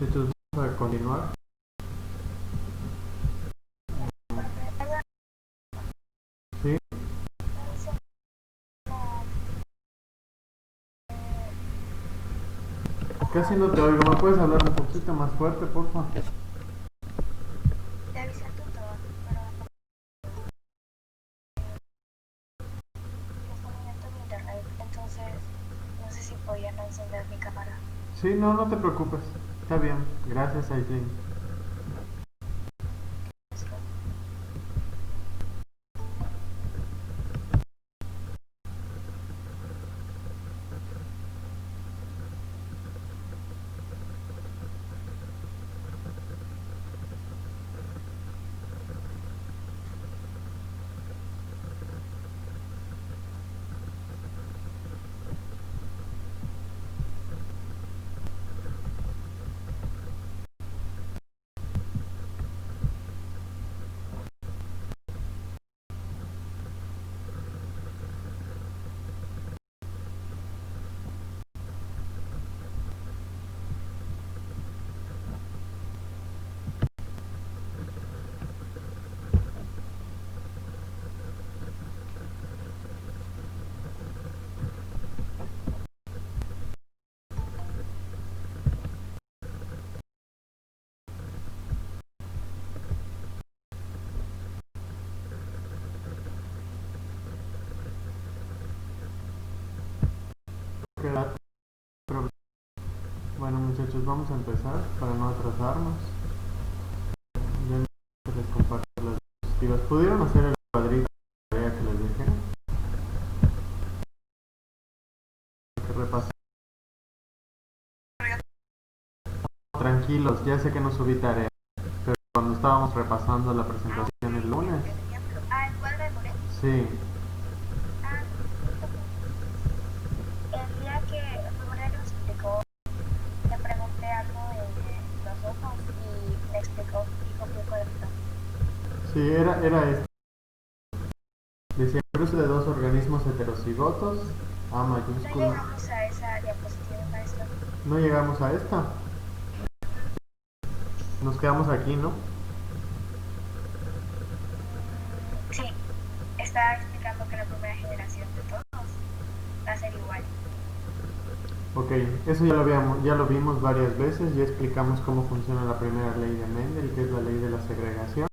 Muchachos, vamos a continuar. ¿Sí? Casi no te oigo. ¿Me puedes hablar un poquito más fuerte, por favor? Te avisé al tutor, pero está muy lento mi internet, entonces no sé si podía no encender mi cámara. Sí, no, no te preocupes. Está bien. Gracias, Aislinn. Bueno, muchachos, vamos a empezar para no atrasarnos. Ya les comparto las diapositivas. ¿Pudieron hacer el cuadrito de tarea que les dejé? Que repasen. Tranquilos, ya sé que no subí tarea, pero cuando estábamos repasando la presentación el lunes. El ejemplo. El cuadro de Moret. Sí. El día que Moret nos explicó, le pregunté algo de los ojos y me explicó, dijo que correcto. Sí, era este. Decía cruce de dos organismos heterocigotos, A No mayúscula. llegamos a esa diapositiva, maestro. No llegamos a esta. Nos quedamos aquí, ¿no? Sí, está explicando que la primera generación de todos va a ser igual. Ok, eso ya lo vimos varias veces, ya explicamos cómo funciona la primera ley de Mendel, que es la ley de la segregación.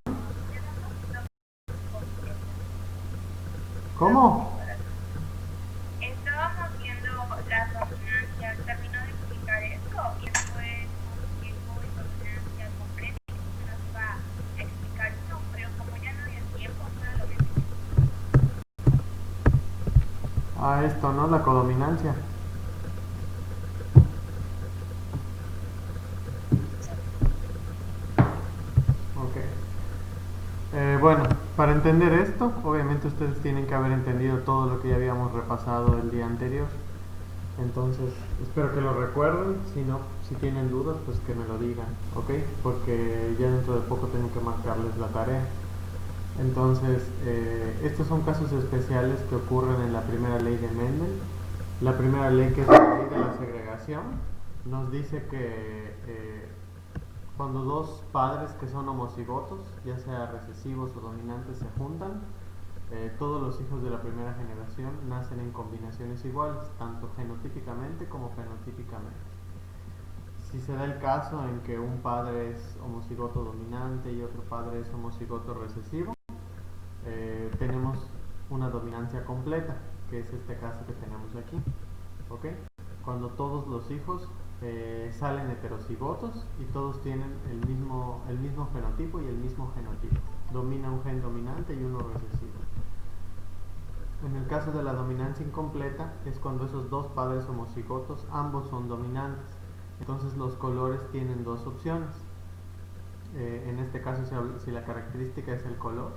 ¿Cómo? Estábamos viendo las dominancias, terminó de explicar esto y después tiempo y dominancia completa nos va a explicar esto, pero como ya no dio tiempo, solo lo vemos. Ah, esto, ¿no? La codominancia. Ok. Bueno, para entender esto, obviamente ustedes tienen que haber entendido todo lo que ya habíamos repasado el día anterior. Entonces, espero que lo recuerden. Si no, si tienen dudas, pues que me lo digan, ¿ok? Porque ya dentro de poco tengo que marcarles la tarea. Entonces, estos son casos especiales que ocurren en la primera ley de Mendel. La primera ley, que es la ley de la segregación, nos dice que cuando dos padres que son homocigotos, ya sea recesivos o dominantes, se juntan, todos los hijos de la primera generación nacen en combinaciones iguales, tanto genotípicamente como fenotípicamente. Si se da el caso en que un padre es homocigoto dominante y otro padre es homocigoto recesivo, tenemos una dominancia completa, que es este caso que tenemos aquí. ¿Ok? Cuando todos los hijos salen heterocigotos y todos tienen el mismo fenotipo y el mismo genotipo. Domina un gen dominante y uno recesivo. En el caso de la dominancia incompleta es cuando esos dos padres homocigotos ambos son dominantes. Entonces los colores tienen dos opciones. En este caso, si la característica es el color,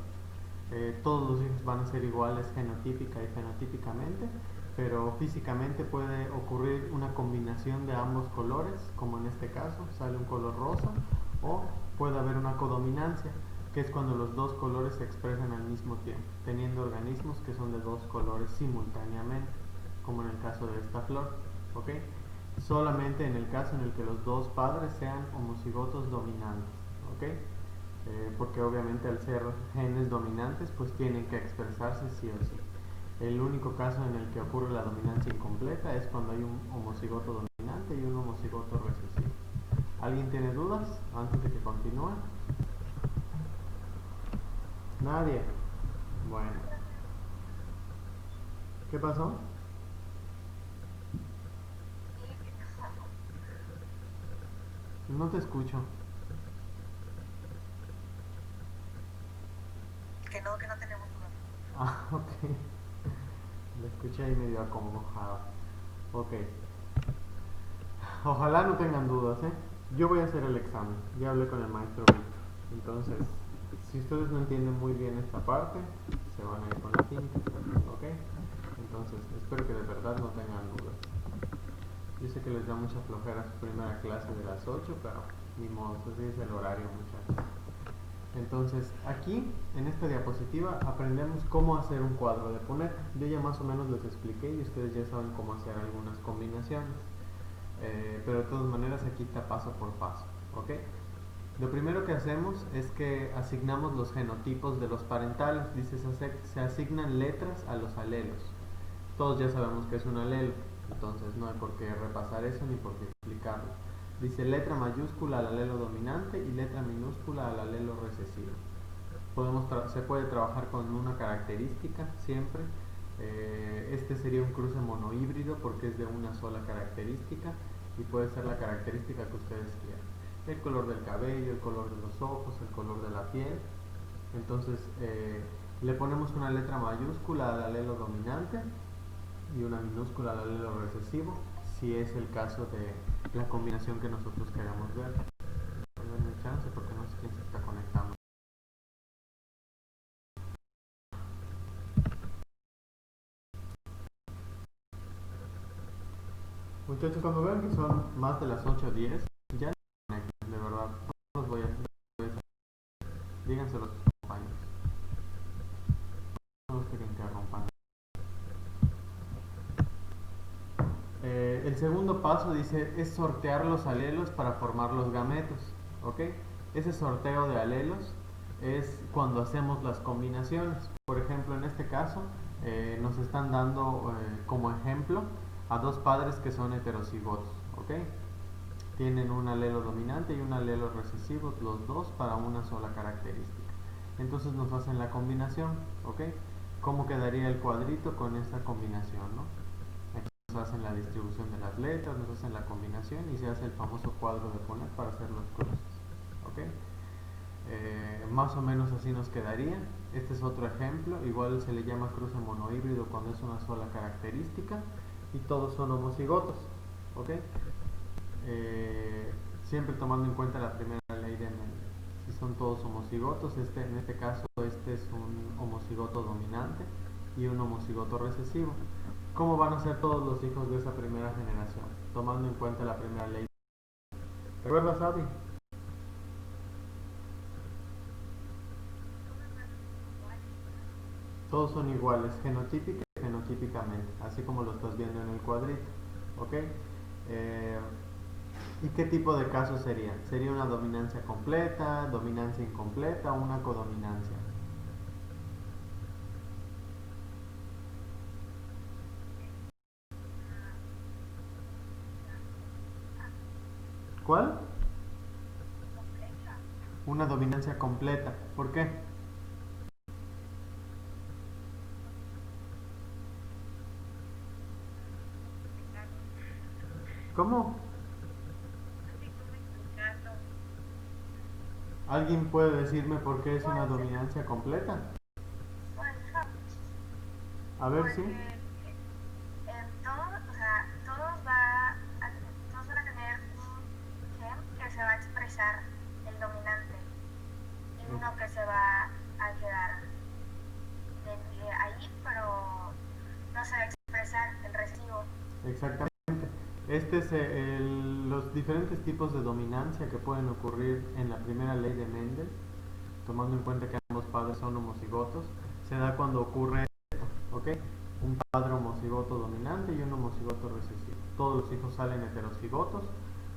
todos los hijos van a ser iguales genotípica y fenotípicamente, pero físicamente puede ocurrir una combinación de ambos colores, como en este caso sale un color rosa, o puede haber una codominancia, que es cuando los dos colores se expresan al mismo tiempo, teniendo organismos que son de dos colores simultáneamente, como en el caso de esta flor. ¿Ok? solamente en el caso en el que los dos padres sean homocigotos dominantes, ¿ok? Porque obviamente al ser genes dominantes pues tienen que expresarse sí o sí. El único caso en el que ocurre la dominancia incompleta es cuando hay un homocigoto dominante y un homocigoto recesivo. ¿Alguien tiene dudas antes de que continúe? Nadie. Bueno. ¿Qué pasó? No te escucho. Que no tenemos duda. Ah, ok. La escuché ahí medio acongojada. Ok. Ojalá no tengan dudas, ¿eh? Yo voy a hacer el examen. Ya hablé con el maestro Víctor. Entonces, si ustedes no entienden muy bien esta parte, se van a ir con la cinta. ¿Ok? Entonces, espero que de verdad no tengan dudas. Yo sé que les da mucha flojera su primera clase de las 8, pero ni modo, así es el horario, muchachos. Entonces, aquí, en esta diapositiva, aprendemos cómo hacer un cuadro de Punnett. Yo ya más o menos les expliqué y ustedes ya saben cómo hacer algunas combinaciones. Pero de todas maneras aquí está paso por paso, ¿ok? Lo primero que hacemos es que asignamos los genotipos de los parentales. Dice, se asignan letras a los alelos. Todos ya sabemos que es un alelo, entonces no hay por qué repasar eso ni por qué explicarlo. Dice letra mayúscula al alelo dominante y letra minúscula al alelo recesivo. Se puede trabajar con una característica siempre. Este sería un cruce monohíbrido porque es de una sola característica y puede ser la característica que ustedes quieran. El color del cabello, el color de los ojos, el color de la piel. Entonces le ponemos una letra mayúscula al alelo dominante y una minúscula al alelo recesivo si es el caso de la combinación que nosotros queremos ver. Denme chance porque no sé quién se está conectando. Muchachos, cuando vean que son más de las 8 o 10, ya no se conecten, de verdad. No los voy a hacer. Díganselo a sus compañeros. No los que interrumpan. El segundo paso dice es sortear los alelos para formar los gametos, ¿ok? Ese sorteo de alelos es cuando hacemos las combinaciones. Por ejemplo, en este caso nos están dando como ejemplo a dos padres que son heterocigotos, ¿ok? Tienen un alelo dominante y un alelo recesivo, los dos para una sola característica. Entonces nos hacen la combinación, ¿ok? ¿Cómo quedaría el cuadrito con esta combinación, no? Nos hacen la distribución de las letras, nos hacen la combinación y se hace el famoso cuadro de Punnett para hacer los cruces. ¿Ok? Más o menos así nos quedaría. Este es otro ejemplo, igual se le llama cruce monohíbrido cuando es una sola característica y todos son homocigotos. ¿Ok? Siempre tomando en cuenta la primera ley de Mendel. Si son todos homocigotos, en este caso este es un homocigoto dominante y un homocigoto recesivo. ¿Cómo van a ser todos los hijos de esa primera generación? Tomando en cuenta la primera ley. ¿Recuerdas, Abby? Todos son iguales, genotípica y fenotípicamente, así como lo estás viendo en el cuadrito. ¿Ok? ¿Y qué tipo de caso sería? ¿Sería una dominancia completa, dominancia incompleta o una codominancia? ¿Cuál? Una dominancia completa. ¿Por qué? ¿Cómo? ¿Alguien puede decirme por qué es una dominancia completa? A ver si. Todos van a tener un gen que se va a expresar el dominante y uno que se va a quedar ahí, pero no se va a expresar el recesivo. Exactamente. Este es los diferentes tipos de dominancia que pueden ocurrir en la primera ley de Mendel, tomando en cuenta que ambos padres son homocigotos, se da cuando ocurre esto, ¿ok? un padre homocigoto dominante y un homocigoto recesivo. Todos los hijos salen heterocigotos,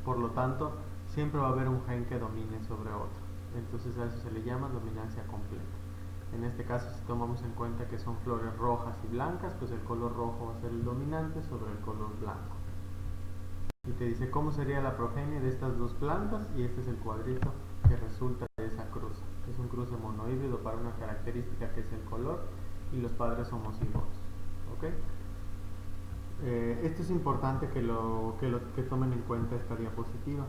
por lo tanto, siempre va a haber un gen que domine sobre otro. Entonces a eso se le llama dominancia completa. En este caso, si tomamos en cuenta que son flores rojas y blancas, pues el color rojo va a ser el dominante sobre el color blanco. Y te dice cómo sería la progenie de estas dos plantas, y este es el cuadrito que resulta de esa cruza. Es un cruce monohíbrido para una característica que es el color y los padres homocigotos. ¿Ok? Esto es importante que tomen en cuenta esta diapositiva.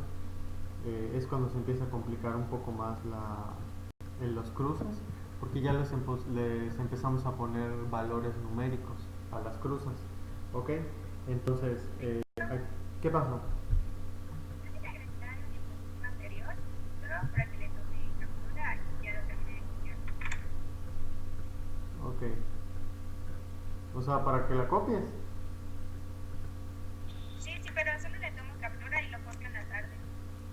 Es cuando se empieza a complicar un poco más en los cruces, porque ya les empezamos a poner valores numéricos a las cruzas. ¿Ok? Entonces, ¿qué pasó? Pueden agregar la diapositiva anterior, solo para que le tome captura y ya lo termine de copiar. Ok. O sea, para que la copies. Sí, sí, pero solo le tomo captura y lo copio en la tarde.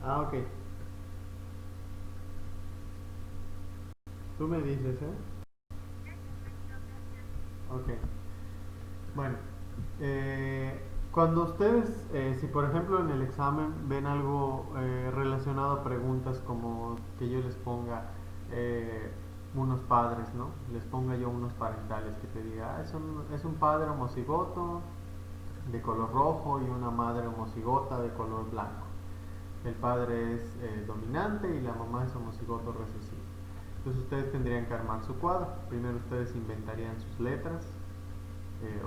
Ah, ok. Tú me dices, ¿eh? Ok. Bueno, cuando ustedes, si por ejemplo en el examen ven algo relacionado a preguntas como que yo les ponga unos padres, ¿no? Les ponga yo unos parentales que te diga, es un padre homocigoto de color rojo y una madre homocigota de color blanco. El padre es dominante y la mamá es homocigoto recesivo. Entonces ustedes tendrían que armar su cuadro. Primero ustedes inventarían sus letras,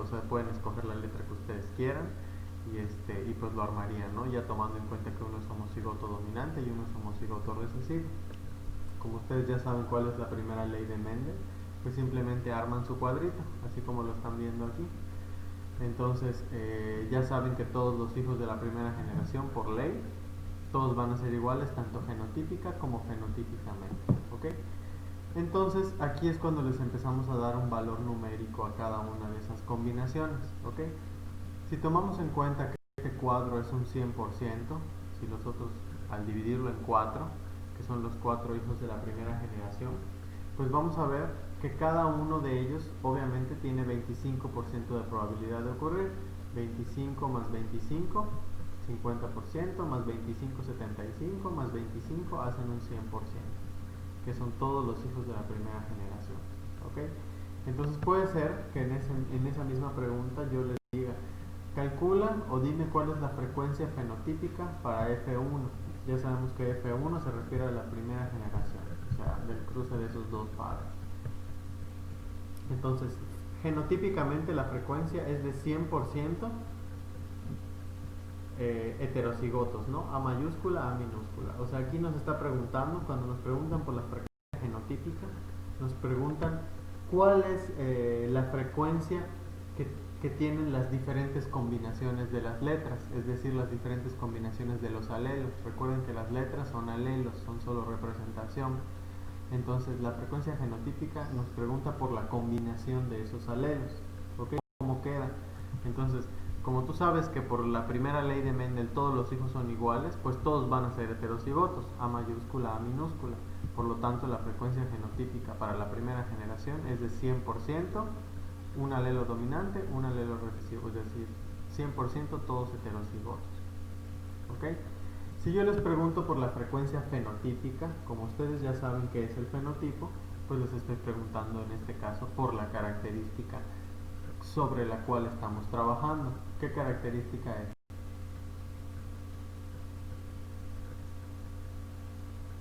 o sea, pueden escoger la letra que ustedes quieran y pues lo armarían, ¿no? Ya tomando en cuenta que uno es homocigoto dominante y uno es homocigoto recesivo. Como ustedes ya saben cuál es la primera ley de Mendel, pues simplemente arman su cuadrito, así como lo están viendo aquí. Entonces, ya saben que todos los hijos de la primera generación, por ley, todos van a ser iguales, tanto genotípica como fenotípicamente, ¿ok? Entonces, aquí es cuando les empezamos a dar un valor numérico a cada una de esas combinaciones, ¿ok? Si tomamos en cuenta que este cuadro es un 100%, si nosotros al dividirlo en 4, que son los 4 hijos de la primera generación, pues vamos a ver que cada uno de ellos obviamente tiene 25% de probabilidad de ocurrir. 25 más 25, 50%, más 25, 75, más 25 hacen un 100%, que son todos los hijos de la primera generación. ¿Ok? Entonces puede ser que en esa misma pregunta yo les diga, calcula o dime cuál es la frecuencia fenotípica para F1. Ya sabemos que F1 se refiere a la primera generación, o sea, del cruce de esos dos padres. Entonces, genotípicamente la frecuencia es de 100% heterocigotos, ¿no? A mayúscula, A minúscula. O sea, aquí nos está preguntando, cuando nos preguntan por la frecuencia genotípica, nos preguntan cuál es la frecuencia que tienen las diferentes combinaciones de las letras, es decir, las diferentes combinaciones de los alelos. Recuerden que las letras son alelos, son solo representación. Entonces, la frecuencia genotípica nos pregunta por la combinación de esos alelos, ¿ok? ¿Cómo queda? Entonces, como tú sabes que por la primera ley de Mendel todos los hijos son iguales, pues todos van a ser heterocigotos, A mayúscula, A minúscula. Por lo tanto, la frecuencia genotípica para la primera generación es de 100%, un alelo dominante, un alelo recesivo, es decir, 100% todos heterocigotos. ¿Ok? Si yo les pregunto por la frecuencia fenotípica, como ustedes ya saben qué es el fenotipo, pues les estoy preguntando en este caso por la característica sobre la cual estamos trabajando. ¿Qué característica es?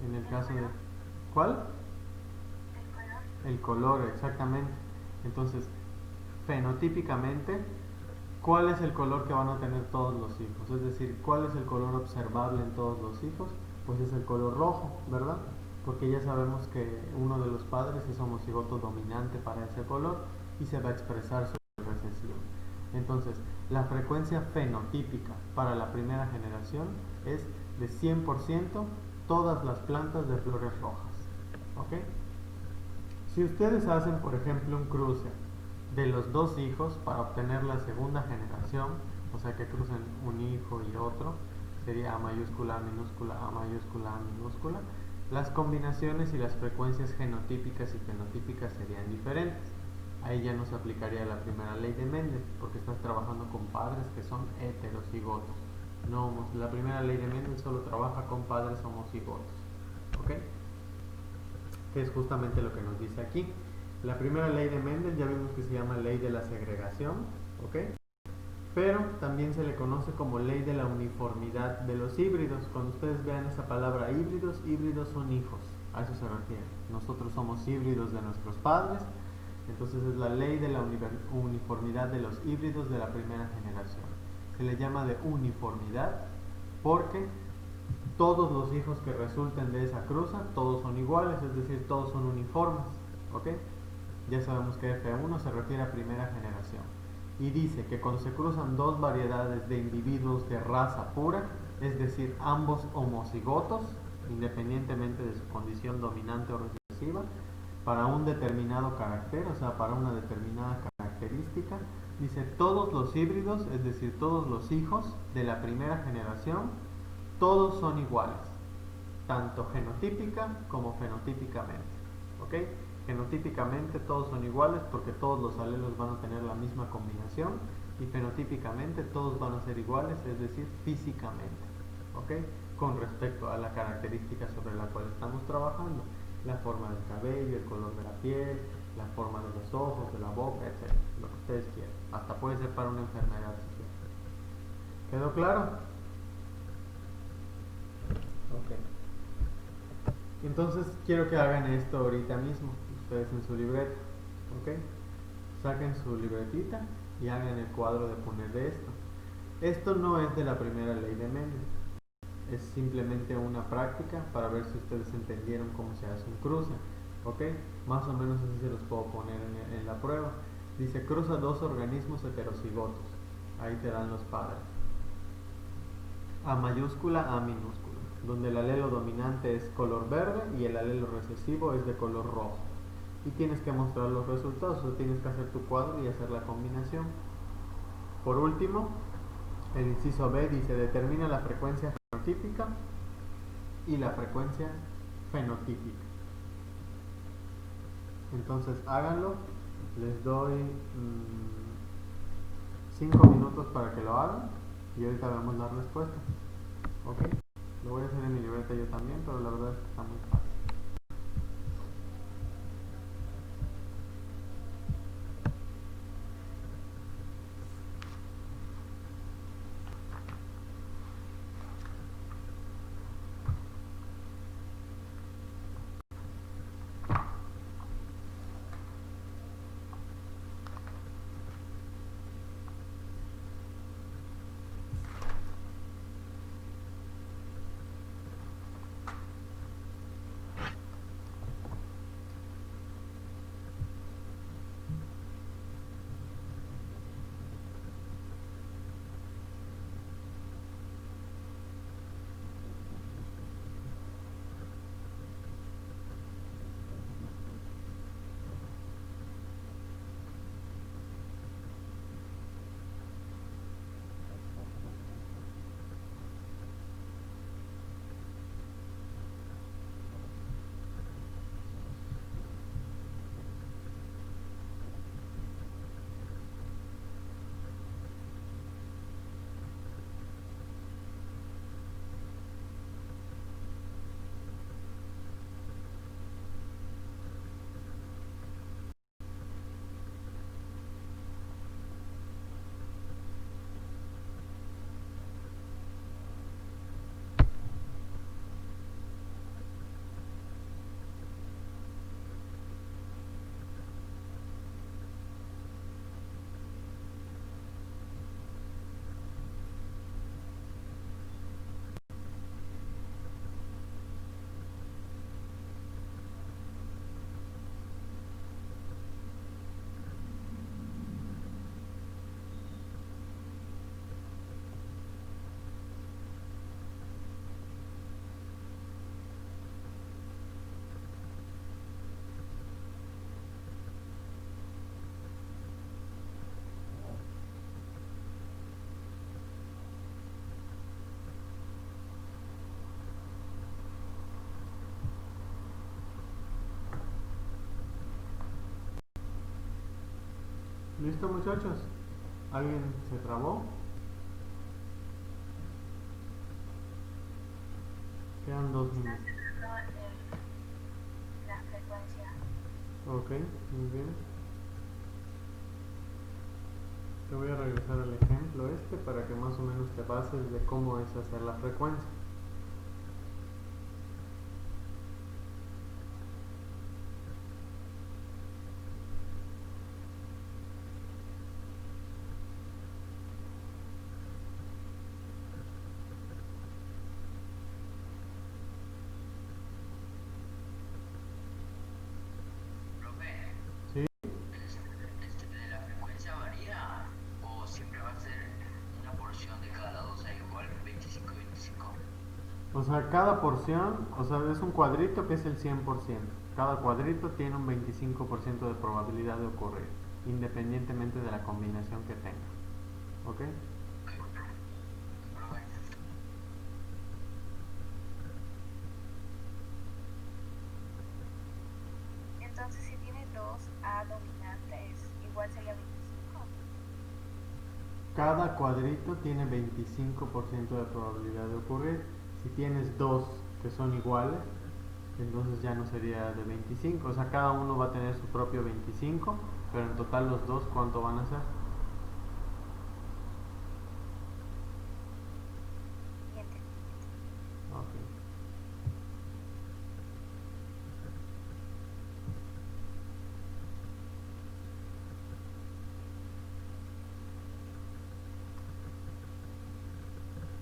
En el caso de... ¿Cuál? El color, exactamente. Entonces, fenotípicamente, ¿cuál es el color que van a tener todos los hijos? Es decir, ¿cuál es el color observable en todos los hijos? Pues es el color rojo, ¿verdad? Porque ya sabemos que uno de los padres es homocigoto dominante para ese color y se va a expresar sobre el recesivo. Entonces, la frecuencia fenotípica para la primera generación es de 100% todas las plantas de flores rojas. ¿Ok? Si ustedes hacen, por ejemplo, un cruce de los dos hijos para obtener la segunda generación, o sea que crucen un hijo y otro, sería A mayúscula, A minúscula, A mayúscula, A minúscula, las combinaciones y las frecuencias genotípicas y fenotípicas serían diferentes. ahí ya no se aplicaría la primera ley de Mendel, porque estás trabajando con padres que son heterocigotos. No, la primera ley de Mendel solo trabaja con padres homocigotos, ¿ok? Que es justamente lo que nos dice aquí. La primera ley de Mendel ya vimos que se llama ley de la segregación, ¿ok? Pero también se le conoce como ley de la uniformidad de los híbridos. Cuando ustedes vean esa palabra híbridos, híbridos son hijos, a eso se refiere. Nosotros somos híbridos de nuestros padres, entonces es la ley de la uniformidad de los híbridos de la primera generación. Se le llama de uniformidad porque todos los hijos que resulten de esa cruza, todos son iguales, es decir, todos son uniformes, ¿ok? Ya sabemos que F1 se refiere a primera generación. Y dice que cuando se cruzan dos variedades de individuos de raza pura, es decir, ambos homocigotos, independientemente de su condición dominante o recesiva, para un determinado carácter, o sea, para una determinada característica, dice todos los híbridos, es decir, todos los hijos de la primera generación, todos son iguales, tanto genotípica como fenotípicamente, ¿ok? Genotípicamente todos son iguales porque todos los alelos van a tener la misma combinación y fenotípicamente todos van a ser iguales, es decir, físicamente, ¿ok? Con respecto a la característica sobre la cual estamos trabajando, la forma del cabello, el color de la piel, la forma de los ojos, de la boca, etc. Lo que ustedes quieran. Hasta puede ser para una enfermedad si quieren. ¿Quedó claro? Ok. Entonces quiero que hagan esto ahorita mismo, ustedes en su libreta, ¿ok? Saquen su libretita y hagan el cuadro de poner de esto. Esto no es de la primera ley de Mendel, es simplemente una práctica para ver si ustedes entendieron cómo se hace un cruce, ¿ok? Más o menos así se los puedo poner en la prueba. Dice cruza dos organismos heterocigotos, ahí te dan los padres. A mayúscula, A minúscula, donde el alelo dominante es color verde y el alelo recesivo es de color rojo. Y tienes que mostrar los resultados, o tienes que hacer tu cuadro y hacer la combinación. Por último, el inciso B dice determina la frecuencia genotípica y la frecuencia fenotípica. Entonces háganlo, les doy 5 minutos para que lo hagan y ahorita vemos la respuesta. Ok, lo voy a hacer en mi libreta yo también, pero la verdad es que está muy fácil. ¿Listo, muchachos? ¿Alguien se trabó? Quedan 2 minutos. La frecuencia. Ok, muy bien. Te voy a regresar al ejemplo este para que más o menos te bases de cómo es hacer la frecuencia. Profe, ¿Sí? ¿de la frecuencia varía o siempre va a ser una porción de cada lado, o sea, igual 25 y 25? O sea, cada porción, o sea, es un cuadrito que es el 100%. Cada cuadrito tiene un 25% de probabilidad de ocurrir, independientemente de la combinación que tenga. ¿Ok? Profe, Entonces, si tiene dos A dominantes, igual sería 25. Cada cuadrito tiene 25% de probabilidad de ocurrir. Si tienes dos que son iguales, entonces ya no sería de 25. O sea, cada uno va a tener su propio 25, pero en total los dos, ¿cuánto van a ser? Y entendí. Ok.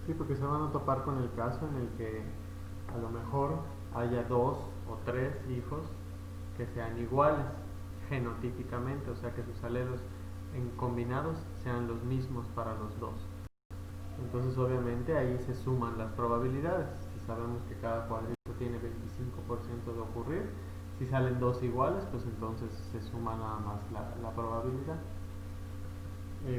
Sí, porque se van a topar con el caso en el que a lo mejor haya dos o tres hijos que sean iguales genotípicamente, o sea que sus alelos en combinados sean los mismos para los dos. Entonces obviamente ahí se suman las probabilidades. Si sabemos que cada cuadrito tiene 25% de ocurrir, si salen dos iguales, pues entonces se suma nada más la probabilidad.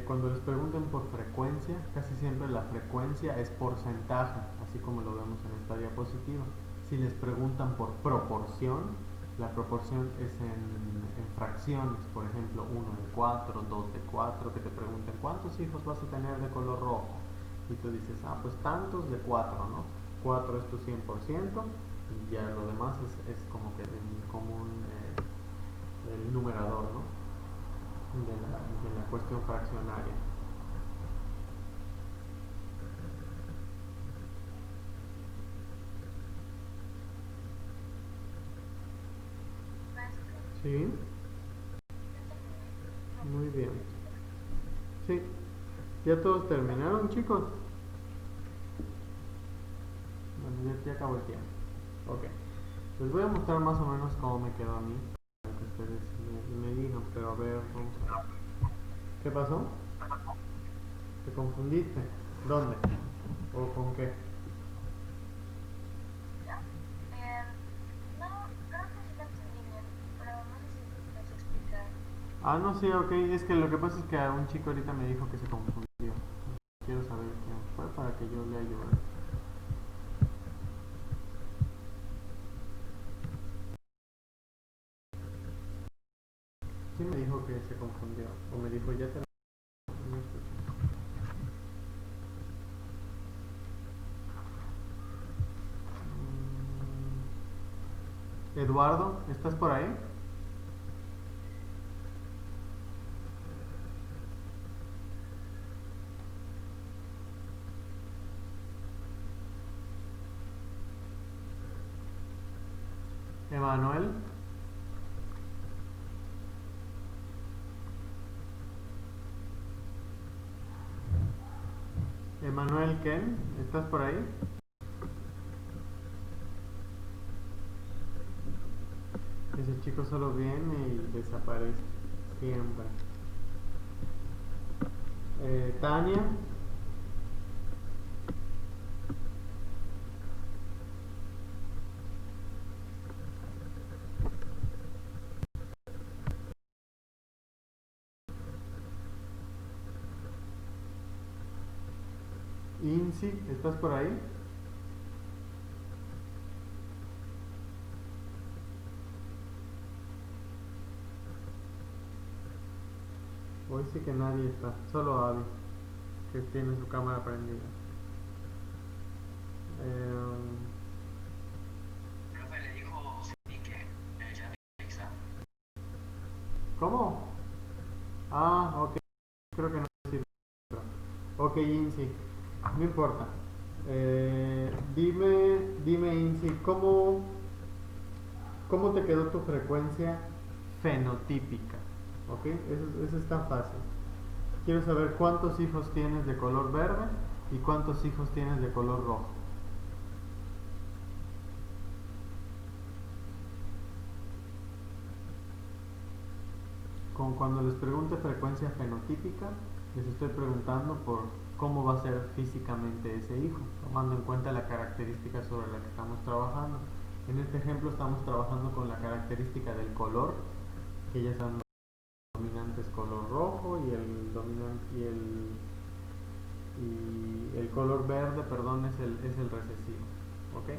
Cuando les pregunten por frecuencia, casi siempre la frecuencia es porcentaje, así como lo vemos en esta diapositiva. Si les preguntan por proporción, la proporción es en fracciones, por ejemplo, 1 de 4, 2 de 4, que te pregunten cuántos hijos vas a tener de color rojo. Y tú dices, ah, pues tantos de 4, ¿no? 4 es tu 100% y ya lo demás es como que como el numerador, ¿no? De la cuestión fraccionaria. Maestro, Sí, ya terminé. muy bien. Sí, ¿ya todos terminaron, chicos? Bueno, ya acabó el tiempo. Ok, les voy a mostrar más o menos cómo me quedó a mí, para que ustedes me digan, pero a ver, vamos a ver. ¿Qué pasó? ¿Te confundiste? ¿Dónde? ¿O con qué? ¿Ya? No, creo que sí lo entendí bien, pero no sé si me puedes explicar. Ah, no, sí, ok, es que lo que pasa es que a un chico ahorita me dijo que se confundió. Quiero saber quién fue para que yo le ayude. ¿Quién me dijo que se confundió? O me dijo, ya te lo... No escuché. Eduardo, ¿estás por ahí? Emanuel, Emanuel Ken, ¿estás por ahí? Ese chico solo viene y desaparece, siempre. Tania, Insi, ¿estás por ahí? dice que nadie está, solo Abby, que tiene su cámara prendida. Profe, le dijo Pique en el chat de Exa. ¿Cómo? Ah, ok, creo que no sirve. Ok, Insi, no importa. Dime Insi, ¿cómo te quedó tu frecuencia fenotípica? ¿Ok? Eso está fácil. Quiero saber cuántos hijos tienes de color verde y cuántos hijos tienes de color rojo. Como cuando les pregunte frecuencia fenotípica, les estoy preguntando por cómo va a ser físicamente ese hijo, tomando en cuenta la característica sobre la que estamos trabajando. En este ejemplo estamos trabajando con la característica del color, que ya saben, el dominante es color rojo y el color verde, perdón, es el recesivo. ¿Ok?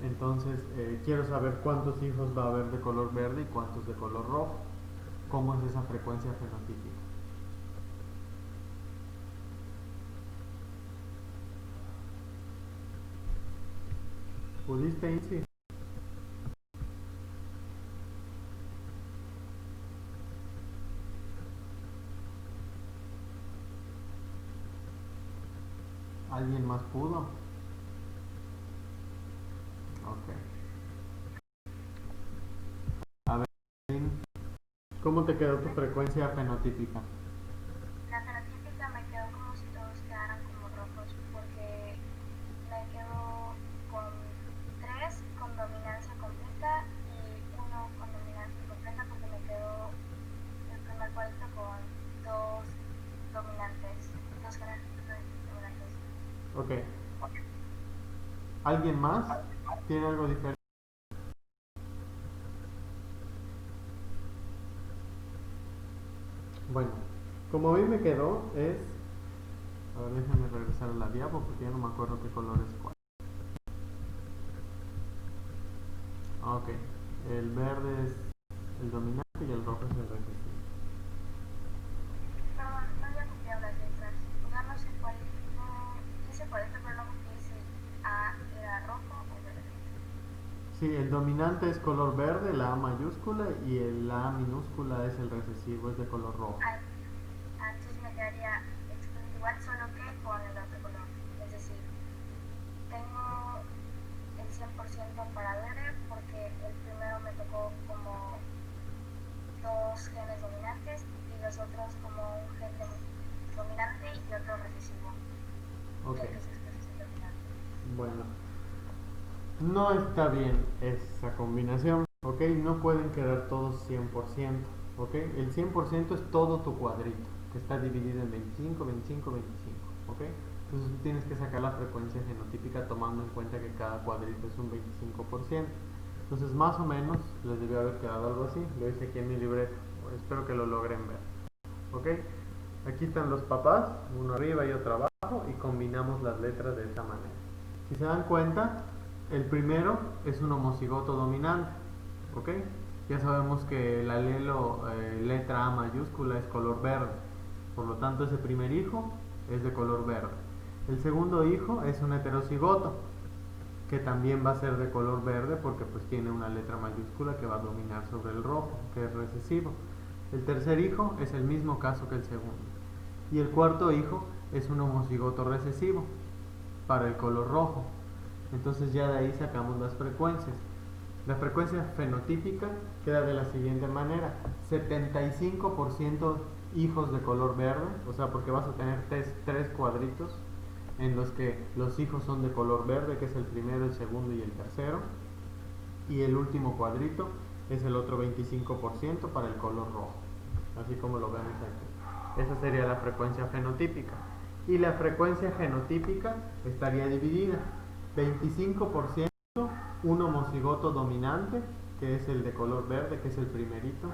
Entonces, quiero saber cuántos hijos va a haber de color verde y cuántos de color rojo. ¿Cómo es esa frecuencia fenotípica? ¿Pudiste, Insi? ¿Alguien más pudo? Ok. A ver, ¿cómo te quedó tu frecuencia fenotípica? La fenotípica me quedó como si todos quedaran como rojos, porque me quedo con 3 con dominancia completa y 1 con dominancia incompleta, porque me quedó el primer cuadrito con 2 dominantes, 2 genes dominantes. Ok. ¿Alguien más tiene algo diferente? Bueno, como a mí me quedó es... A ver, déjenme regresar a la diapo porque ya no me acuerdo qué color es cuál. Ok. El verde es el dominante y el rojo es el recesivo. Perdón, no había copiado las letras. O sea, no sé cuál. No, hice cuadrito, pero no copié si A era rojo o verde. Sí, el dominante es color verde, la A mayúscula, y el A minúscula es el recesivo, es de color rojo. Entonces me quedaría igual, solo que con el otro color. Es decir, tengo el 100% para verde porque el primero me tocó como 2 genes dominantes y los otros como un gen dominante y otro recesivo. Ok. Entonces, es el dominante. Bueno, no está bien esa combinación, ¿ok? No pueden quedar todos 100%, ¿ok? El 100% es todo tu cuadrito, que está dividido en 25, 25, 25, ¿ok? Entonces tú tienes que sacar la frecuencia genotípica tomando en cuenta que cada cuadrito es un 25%. Entonces más o menos les debió haber quedado algo así, lo hice aquí en mi libreta, espero que lo logren ver, ¿ok? Aquí están los papás, uno arriba y otro abajo, y combinamos las letras de esta manera. Si se dan cuenta, el primero es un homocigoto dominante, ¿ok? Ya sabemos que el alelo letra A mayúscula es color verde, por lo tanto ese primer hijo es de color verde. El segundo hijo es un heterocigoto, que también va a ser de color verde porque pues tiene una letra mayúscula que va a dominar sobre el rojo, que es recesivo. El tercer hijo es el mismo caso que el segundo. Y el cuarto hijo es un homocigoto recesivo para el color rojo. Entonces ya de ahí sacamos las frecuencias. La frecuencia fenotípica queda de la siguiente manera: 75% hijos de color verde, o sea, porque vas a tener tres cuadritos en los que los hijos son de color verde, que es el primero, el segundo y el tercero, y el último cuadrito es el otro 25% para el color rojo, así como lo vemos aquí. Esa sería la frecuencia fenotípica. Y la frecuencia genotípica estaría dividida: 25% un homocigoto dominante, que es el de color verde, que es el primerito,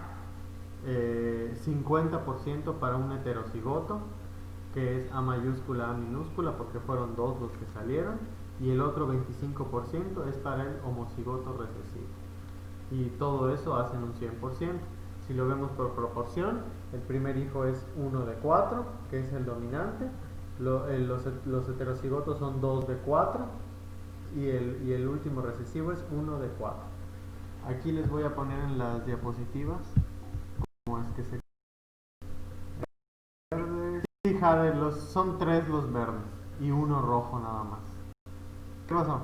50% para un heterocigoto, que es A mayúscula, A minúscula, porque fueron dos los que salieron, y el otro 25% es para el homocigoto recesivo. Y todo eso hacen un 100%. Si lo vemos por proporción, el primer hijo es 1 de 4, que es el dominante. Los heterocigotos son 2 de 4 y el último recesivo es 1 de 4. Aquí les voy a poner en las diapositivas cómo es que se verdes. Sí, Jade, son 3 los verdes y uno rojo nada más. ¿Qué pasó?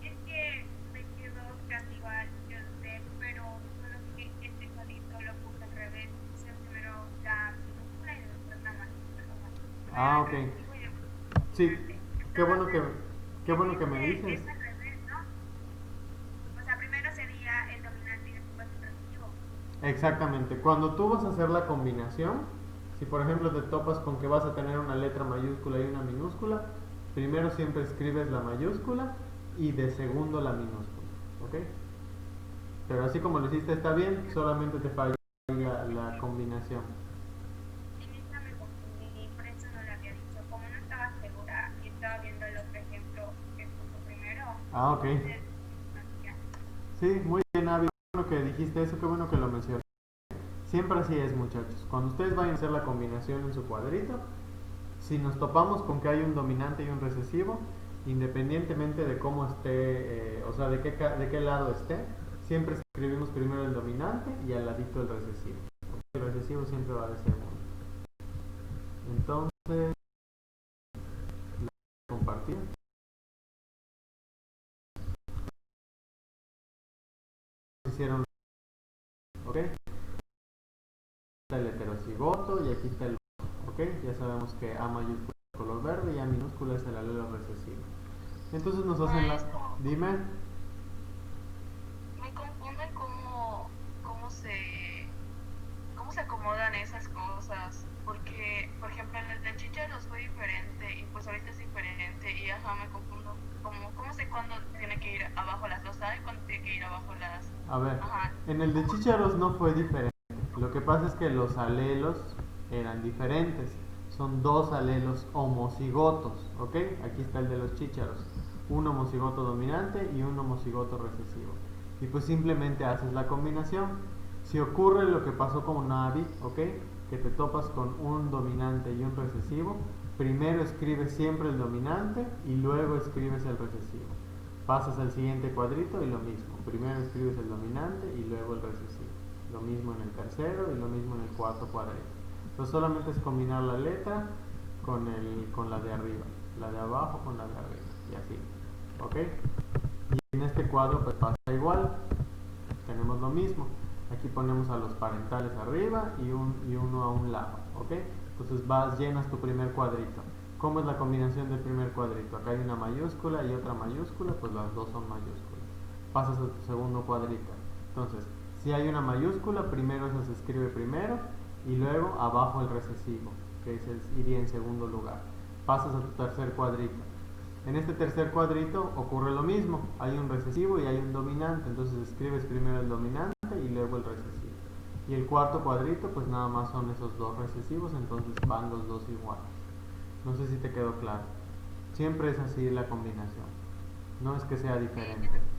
Es que me quedó casi igual que usted, pero solo que este cuadrito lo puse al revés. Puse primero la minúscula y después la mayúscula. Ah, ok. Primero el recesivo y después Sí, el dominante. qué bueno Entonces, que me dices. es al revés, ¿no? O sea, primero sería el dominante y después el recesivo. Exactamente. Cuando tú vas a hacer la combinación, si por ejemplo te topas con que vas a tener una letra mayúscula y una minúscula, primero siempre escribes la mayúscula y de segundo la minúscula. ¿Ok? Pero así como lo hiciste está bien, solamente te falla la combinación. En esta me confundí, por eso no le había dicho. Como no estaba segura y estaba viendo el otro ejemplo que puso primero, Ah, ok. entonces no hacía. Sí, muy bien, Avi. Qué bueno que dijiste eso, qué bueno que lo mencionaste. Siempre así es, muchachos. Cuando ustedes vayan a hacer la combinación en su cuadrito, si nos topamos con que hay un dominante y un recesivo, independientemente de cómo esté, o sea, de qué lado esté, siempre escribimos primero el dominante y al ladito el recesivo. El recesivo siempre va de segundo. Entonces, compartir. Hicieron, ¿ok? Está el heterocigoto y aquí está el, ¿ok? Ya sabemos que A mayúscula es el color verde y A minúscula es el alelo recesivo. Entonces nos hacen la... Maestro, Dime. me confunde cómo se acomodan esas cosas, porque, por ejemplo, en el de chícharos fue diferente y pues ahorita es diferente y ajá, me confundo. ¿Cómo sé cuándo tiene que ir abajo las dos A y cuándo tiene que ir abajo las... A ver, Ajá, en el de chícharos no fue diferente. Lo que pasa es que los alelos eran diferentes. Son dos alelos homocigotos, ¿ok? Aquí está el de los chícharos. Un homocigoto dominante y un homocigoto recesivo. Y pues simplemente haces la combinación. Si ocurre lo que pasó con Navi, ¿ok? Que te topas con un dominante y un recesivo, primero escribes siempre el dominante y luego escribes el recesivo. Pasas al siguiente cuadrito y lo mismo. Primero escribes el dominante y luego el recesivo. Lo mismo en el tercero y lo mismo en el cuarto cuadrito. Entonces solamente es combinar la letra con la de arriba, la de abajo con la de arriba y así. ¿Ok? Y en este cuadro pues pasa igual. Tenemos lo mismo. Aquí ponemos a los parentales arriba y uno a un lado. ¿Ok? Entonces llenas tu primer cuadrito. ¿Cómo es la combinación del primer cuadrito? Acá hay una mayúscula y otra mayúscula, pues las dos son mayúsculas. Pasas a tu segundo cuadrito. Entonces, si hay una mayúscula, primero esa se escribe primero y luego abajo el recesivo, que ese iría en segundo lugar. Pasas a tu tercer cuadrito. En este tercer cuadrito ocurre lo mismo, hay un recesivo y hay un dominante, entonces escribes primero el dominante y luego el recesivo. Y el cuarto cuadrito, pues nada más son esos dos recesivos, entonces van los dos iguales. No sé si te quedó claro. Siempre es así la combinación. No es que sea sí, diferente. tiene...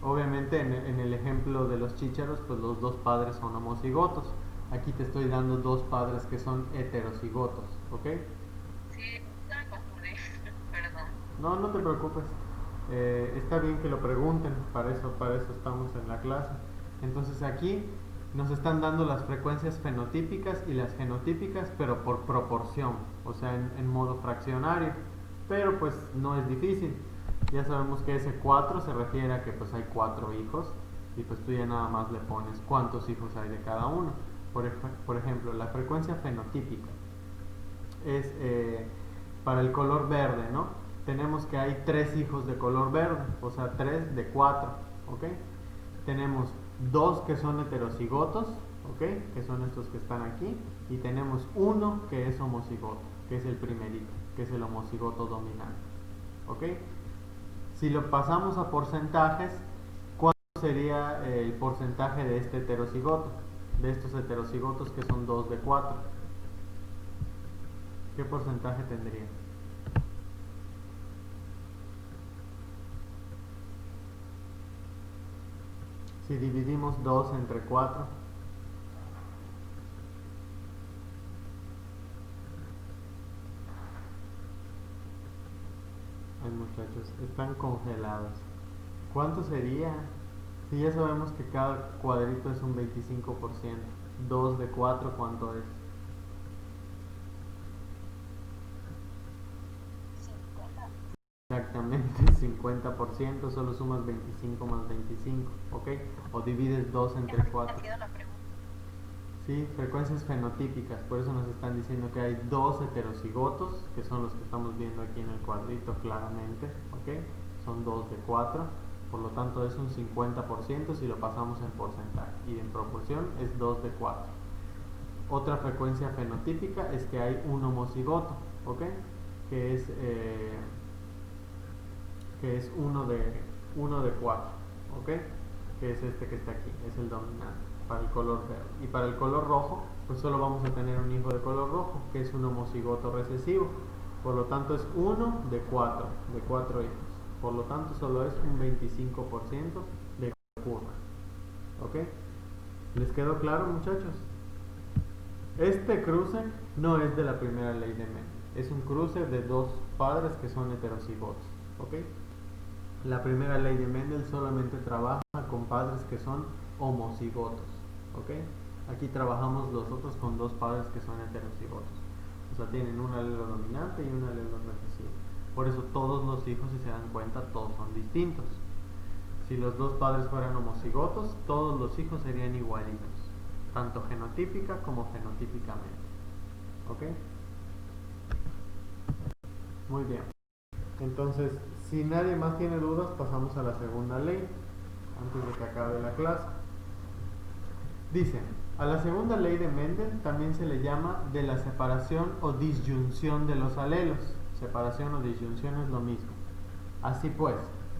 Obviamente en el ejemplo de los chícharos, pues los dos padres son homocigotos. Aquí te estoy dando dos padres que son heterocigotos, ¿ok? Sí, ya me confundí, perdón. No, no te preocupes. Está bien que lo pregunten, para eso estamos en la clase. Entonces aquí nos están dando las frecuencias fenotípicas y las genotípicas, pero por proporción, o sea, en modo fraccionario. Pero pues no es difícil. Ya sabemos que ese 4 se refiere a que pues hay 4 hijos y pues tú ya nada más le pones cuántos hijos hay de cada uno. Por ejemplo, la frecuencia fenotípica es para el color verde, ¿no? Tenemos que hay 3 hijos de color verde, o sea, 3 de 4, ¿ok? Tenemos 2 que son heterocigotos, ¿ok? Que son estos que están aquí, y tenemos uno que es homocigoto, que es el primerito, que es el homocigoto dominante, ¿ok? Si lo pasamos a porcentajes, ¿cuánto sería el porcentaje de este heterocigoto? De estos heterocigotos que son 2 de 4. ¿Qué porcentaje tendría? Si dividimos 2 entre 4, hacen, muchachos? Están congelados. ¿Cuánto sería? Si ya sabemos que cada cuadrito es un 25%. 2 de 4, ¿cuánto es? 50. Exactamente 50%, solo sumas 25 más 25, ¿ok? O divides 2 entre 4. Ha sido la pregunta. Sí, frecuencias fenotípicas, por eso nos están diciendo que hay dos heterocigotos, que son los que estamos viendo aquí en el cuadrito claramente, ¿ok? Son 2 de 4, por lo tanto es un 50% si lo pasamos en porcentaje, y en proporción es 2 de 4. Otra frecuencia fenotípica es que hay un homocigoto, ¿ok? Que es 1 de 4, ¿ok? Que es este que está aquí, es el dominante para el color verde. Y para el color rojo, pues solo vamos a tener un hijo de color rojo, que es un homocigoto recesivo. Por lo tanto es 1 de 4 hijos. Por lo tanto solo es un 25% de que ocurra. ¿Ok? ¿Les quedó claro, muchachos? Este cruce no es de la primera ley de Mendel. Es un cruce de dos padres que son heterocigotos. ¿Ok? La primera ley de Mendel solamente trabaja con padres que son homocigotos, ¿ok? Aquí trabajamos nosotros con dos padres que son heterocigotos, o sea, tienen un alelo dominante y un alelo recesivo. Por eso todos los hijos, si se dan cuenta, todos son distintos. Si los dos padres fueran homocigotos, todos los hijos serían igualitos, tanto genotípica como fenotípicamente, ¿ok? Muy bien. Entonces, si nadie más tiene dudas, pasamos a la segunda ley, antes de que acabe la clase. Dice, a la segunda ley de Mendel también se le llama de la separación o disyunción de los alelos. Separación o disyunción es lo mismo. Así pues,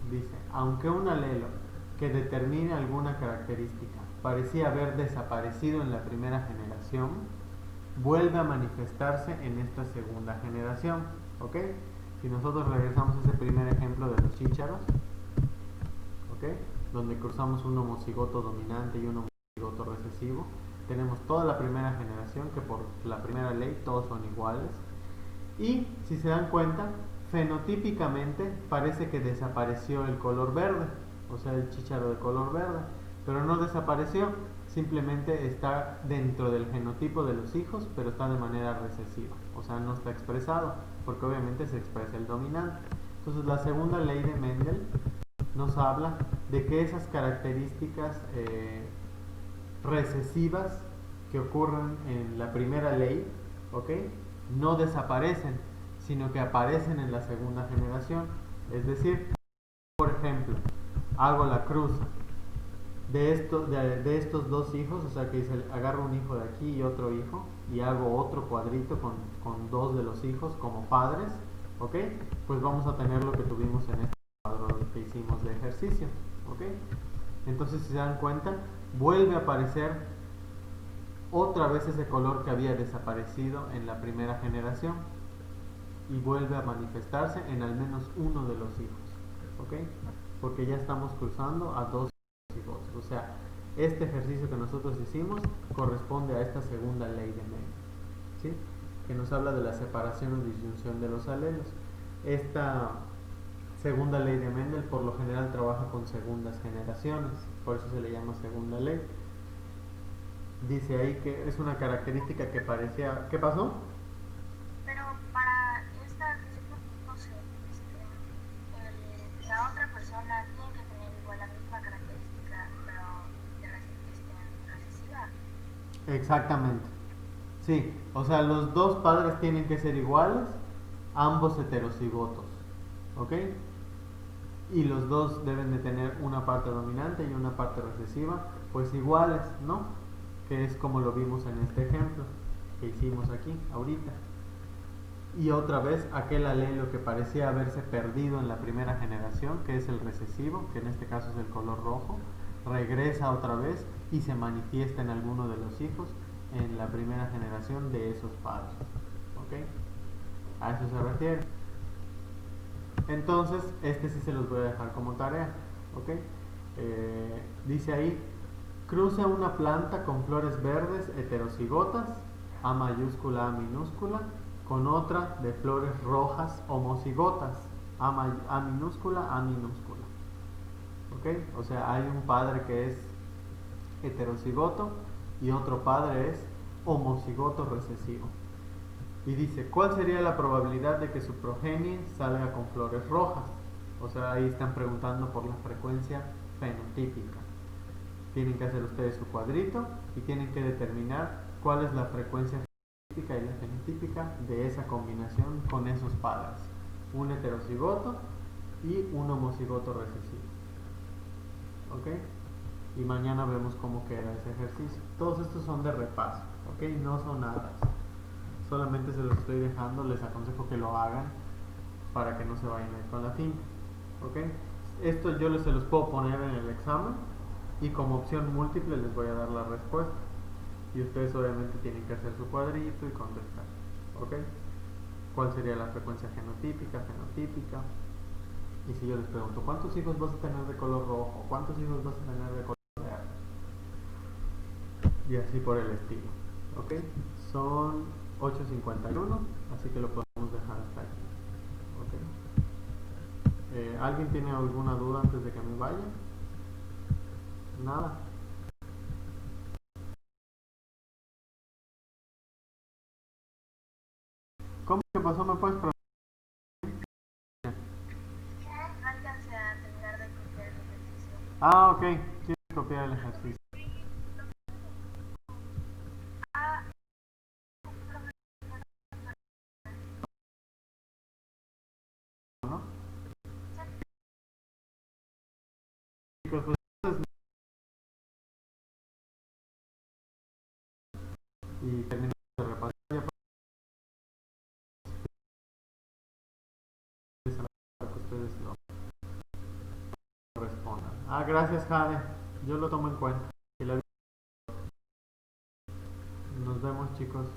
dice, aunque un alelo que determine alguna característica parecía haber desaparecido en la primera generación, vuelve a manifestarse en esta segunda generación, ¿ok? Si nosotros regresamos a ese primer ejemplo de los chícharos, ¿ok? Donde cruzamos un homocigoto dominante y un homocigoto recesivo, tenemos toda la primera generación que por la primera ley todos son iguales. Y si se dan cuenta, fenotípicamente parece que desapareció el color verde, o sea, el chícharo de color verde, pero no desapareció, simplemente está dentro del genotipo de los hijos, pero está de manera recesiva, o sea, no está expresado, porque obviamente se expresa el dominante. Entonces la segunda ley de Mendel nos habla de que esas características recesivas que ocurren en la primera ley, ¿ok?, no desaparecen, sino que aparecen en la segunda generación. Es decir, por ejemplo, hago la cruz de estos dos hijos, o sea que agarro un hijo de aquí y otro hijo, y hago otro cuadrito con dos de los hijos como padres, ¿ok? Pues vamos a tener lo que tuvimos en este cuadro que hicimos de ejercicio, ¿ok? Entonces, si se dan cuenta, vuelve a aparecer otra vez ese color que había desaparecido en la primera generación y vuelve a manifestarse en al menos uno de los hijos, ¿ok? Porque ya estamos cruzando a dos hijos, o sea, este ejercicio que nosotros hicimos corresponde a esta segunda ley de Mendel, ¿sí?, que nos habla de la separación o disyunción de los alelos. Esta segunda ley de Mendel por lo general trabaja con segundas generaciones, por eso se le llama segunda ley. Dice ahí que es una característica que parecía... ¿Qué pasó? Pero para esta, no sé, la otra persona tiene que tener igual la misma característica, pero recesiva. Exactamente. Sí, o sea, los dos padres tienen que ser iguales, ambos heterocigotos, ¿ok? Y los dos deben de tener una parte dominante y una parte recesiva, pues iguales, ¿no? Que es como lo vimos en este ejemplo que hicimos aquí ahorita. Y otra vez aquel alelo que parecía haberse perdido en la primera generación, que es el recesivo, que en este caso es el color rojo, regresa otra vez y se manifiesta en alguno de los hijos en la primera generación de esos padres, ¿ok? A eso se refiere. Entonces, este sí se los voy a dejar como tarea, ¿ok? Dice ahí, cruza una planta con flores verdes heterocigotas, A mayúscula, A minúscula, con otra de flores rojas homocigotas. A minúscula, A minúscula. ¿Ok? O sea, hay un padre que es heterocigoto y otro padre es homocigoto recesivo. Y dice, ¿cuál sería la probabilidad de que su progenie salga con flores rojas? O sea, ahí están preguntando por la frecuencia fenotípica. Tienen que hacer ustedes su cuadrito y tienen que determinar cuál es la frecuencia típica y la fenotípica de esa combinación con esos padres. Un heterocigoto y un homocigoto recesivo. ¿Ok? Y mañana vemos cómo queda ese ejercicio. Todos estos son de repaso, ¿ok? No son nada. Solamente se los estoy dejando, les aconsejo que lo hagan para que no se vayan a ir con la finta, ¿ok? Esto yo se los puedo poner en el examen y como opción múltiple les voy a dar la respuesta. Y ustedes obviamente tienen que hacer su cuadrito y contestar, ¿ok? ¿Cuál sería la frecuencia genotípica, fenotípica? Y si yo les pregunto, ¿cuántos hijos vas a tener de color rojo? ¿Cuántos hijos vas a tener de color verde? Y así por el estilo, ¿ok? Son 8:51, así que lo podemos dejar hasta aquí, ¿ok? ¿Alguien tiene alguna duda antes de que me vaya? Nada. ¿Cómo que pasó? ¿Me puedes preguntar? No alcancé a terminar de copiar el ejercicio. Ah, ok. Tienes que copiar el ejercicio, ¿no? Chicos, pues, y terminamos de repasar ya para que ustedes lo respondan. Ah, gracias, Jade. Yo lo tomo en cuenta. Nos vemos, chicos.